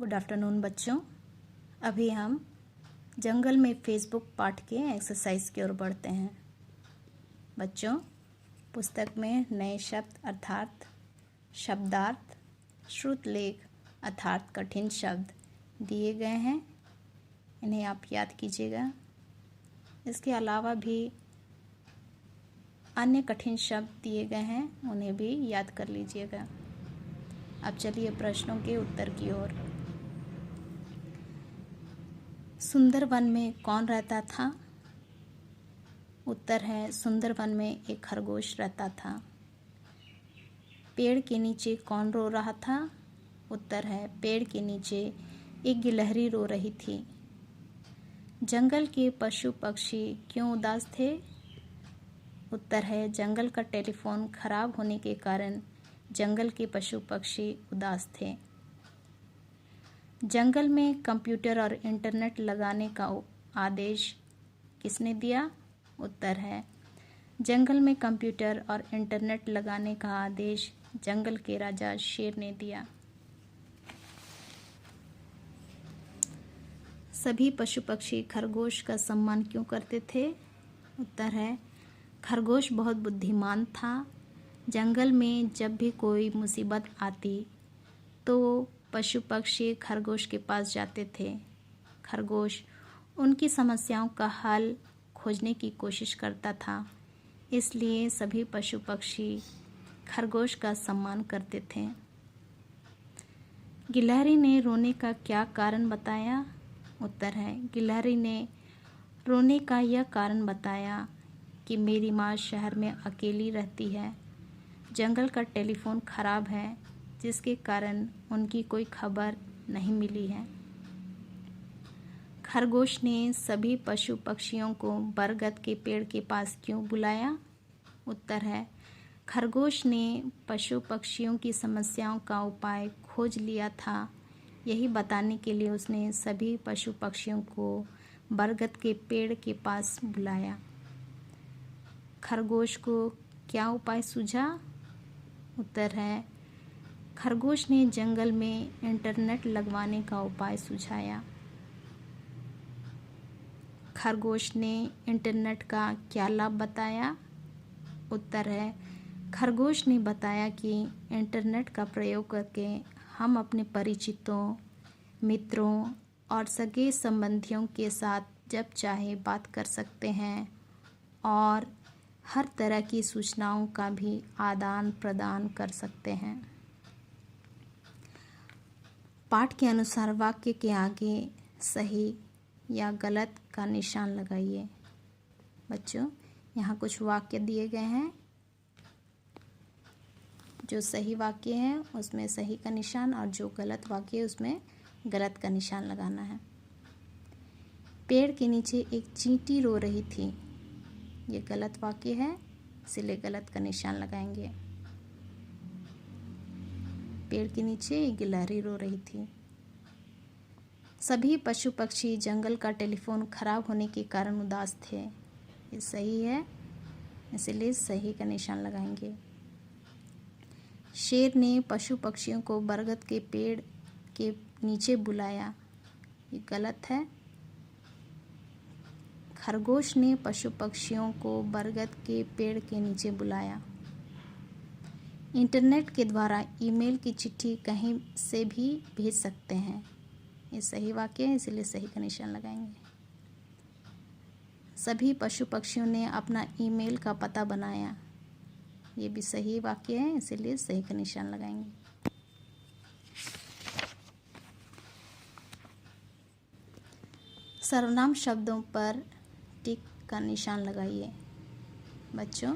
Good afternoon बच्चों। अभी हम जंगल में फेसबुक पाठ के एक्सरसाइज की ओर बढ़ते हैं। बच्चों, पुस्तक में नए शब्द अर्थात शब्दार्थ, श्रुतलेख अर्थात कठिन शब्द दिए गए हैं। इन्हें आप याद कीजिएगा। इसके अलावा भी अन्य कठिन शब्द दिए गए हैं, उन्हें भी याद कर लीजिएगा। अब चलिए प्रश्नों के उत्तर की ओर। सुंदर वन में कौन रहता था? उत्तर है सुंदर वन में एक खरगोश रहता था। पेड़ के नीचे कौन रो रहा था? उत्तर है पेड़ के नीचे एक गिलहरी रो रही थी। जंगल के पशु पक्षी क्यों उदास थे? उत्तर है जंगल का टेलीफोन खराब होने के कारण जंगल के पशु पक्षी उदास थे। जंगल में कंप्यूटर और इंटरनेट लगाने का आदेश किसने दिया? उत्तर है जंगल में कंप्यूटर और इंटरनेट लगाने का आदेश जंगल के राजा शेर ने दिया। सभी पशु पक्षी खरगोश का सम्मान क्यों करते थे? उत्तर है खरगोश बहुत बुद्धिमान था। जंगल में जब भी कोई मुसीबत आती तो पशु पक्षी खरगोश के पास जाते थे। खरगोश उनकी समस्याओं का हल खोजने की कोशिश करता था, इसलिए सभी पशु पक्षी खरगोश का सम्मान करते थे। गिलहरी ने रोने का क्या कारण बताया? उत्तर है गिलहरी ने रोने का यह कारण बताया कि मेरी माँ शहर में अकेली रहती है। जंगल का टेलीफोन खराब है, जिसके कारण उनकी कोई खबर नहीं मिली है। खरगोश ने सभी पशु पक्षियों को बरगद के पेड़ के पास क्यों बुलाया? उत्तर है खरगोश ने पशु पक्षियों की समस्याओं का उपाय खोज लिया था। यही बताने के लिए उसने सभी पशु पक्षियों को बरगद के पेड़ के पास बुलाया। खरगोश को क्या उपाय सूझा? उत्तर है खरगोश ने जंगल में इंटरनेट लगवाने का उपाय सुझाया। खरगोश ने इंटरनेट का क्या लाभ बताया? उत्तर है खरगोश ने बताया कि इंटरनेट का प्रयोग करके हम अपने परिचितों, मित्रों और सगे संबंधियों के साथ जब चाहे बात कर सकते हैं और हर तरह की सूचनाओं का भी आदान प्रदान कर सकते हैं। पाठ के अनुसार वाक्य के आगे सही या गलत का निशान लगाइए। बच्चों, यहाँ कुछ वाक्य दिए गए हैं। जो सही वाक्य है उसमें सही का निशान और जो गलत वाक्य है उसमें गलत का निशान लगाना है। पेड़ के नीचे एक चींटी रो रही थी। ये गलत वाक्य है, इसलिए गलत का निशान लगाएंगे। पेड़ के नीचे एक गिलहरी रो रही थी। सभी पशु पक्षी जंगल का टेलीफोन खराब होने के कारण उदास थे। ये सही है, इसलिए सही का निशान लगाएंगे। शेर ने पशु पक्षियों को बरगद के पेड़ के नीचे बुलाया। ये गलत है। खरगोश ने पशु पक्षियों को बरगद के पेड़ के नीचे बुलाया। इंटरनेट के द्वारा ईमेल की चिट्ठी कहीं से भी भेज सकते हैं। ये सही वाक्य है, इसलिए सही का निशान लगाएंगे। सभी पशु पक्षियों ने अपना ईमेल का पता बनाया। ये भी सही वाक्य है, इसलिए सही का निशान लगाएंगे। सर्वनाम शब्दों पर टिक का निशान लगाइए। बच्चों,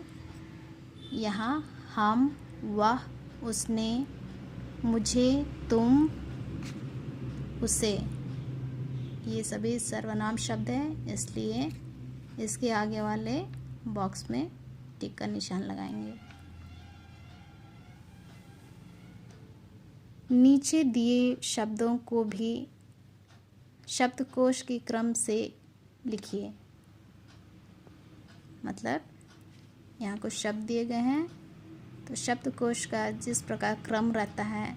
यहाँ हम, वह, उसने, मुझे, तुम, उसे, ये सभी सर्वनाम शब्द हैं, इसलिए इसके आगे वाले बॉक्स में टिक का निशान लगाएंगे। नीचे दिए शब्दों को भी शब्दकोश के क्रम से लिखिए। मतलब यहाँ कुछ शब्द दिए गए हैं, तो शब्दकोश का जिस प्रकार क्रम रहता है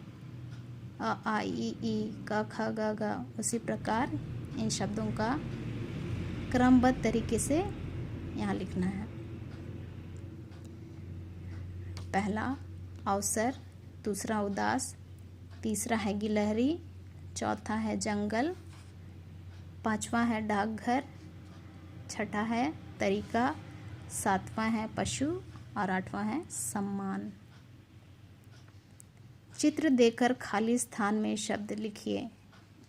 अ आ इ ई क ख ग घ, उसी प्रकार इन शब्दों का क्रमबद्ध तरीके से यहाँ लिखना है। पहला अवसर, दूसरा उदास, तीसरा है गिलहरी, चौथा है जंगल, पांचवा है डाकघर, छठा है तरीका, सातवां है पशु और आठवां है सम्मान। चित्र देकर खाली स्थान में शब्द लिखिए।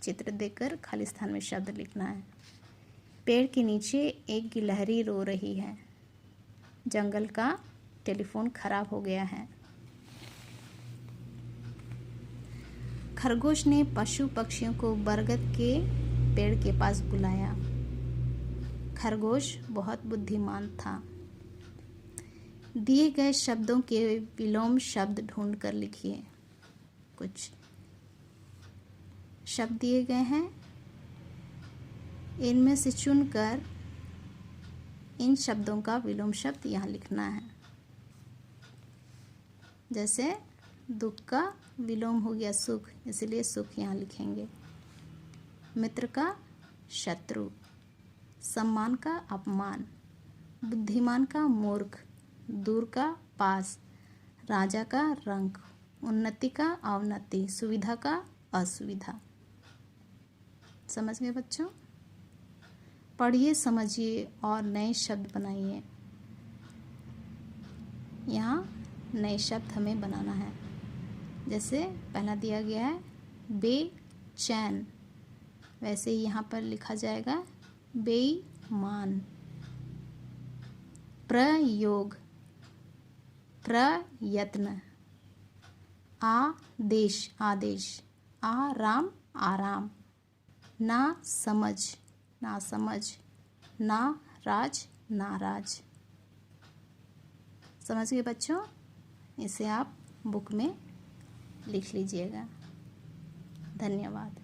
चित्र देकर खाली स्थान में शब्द लिखना है। पेड़ के नीचे एक गिलहरी रो रही है। जंगल का टेलीफोन खराब हो गया है। खरगोश ने पशु पक्षियों को बरगद के पेड़ के पास बुलाया। खरगोश बहुत बुद्धिमान था। दिए गए शब्दों के विलोम शब्द ढूंढ कर लिखिए। कुछ शब्द दिए गए हैं, इनमें से चुनकर इन शब्दों का विलोम शब्द यहाँ लिखना है। जैसे दुख का विलोम हो गया सुख, इसलिए सुख यहाँ लिखेंगे। मित्र का शत्रु, सम्मान का अपमान, बुद्धिमान का मूर्ख, दूर का पास, राजा का रंक, उन्नति का अवनति, सुविधा का असुविधा। समझ गए बच्चों? पढ़िए, समझिए और नए शब्द बनाइए। यहाँ नए शब्द हमें बनाना है। जैसे पहला दिया गया है बेचैन, वैसे ही यहाँ पर लिखा जाएगा बेईमान। प्रयोग, प्रयत्न, आदेश, आदेश, आराम, आराम, ना समझ, ना समझ, नाराज, नाराज। समझ गए बच्चों? इसे आप बुक में लिख लीजिएगा। धन्यवाद।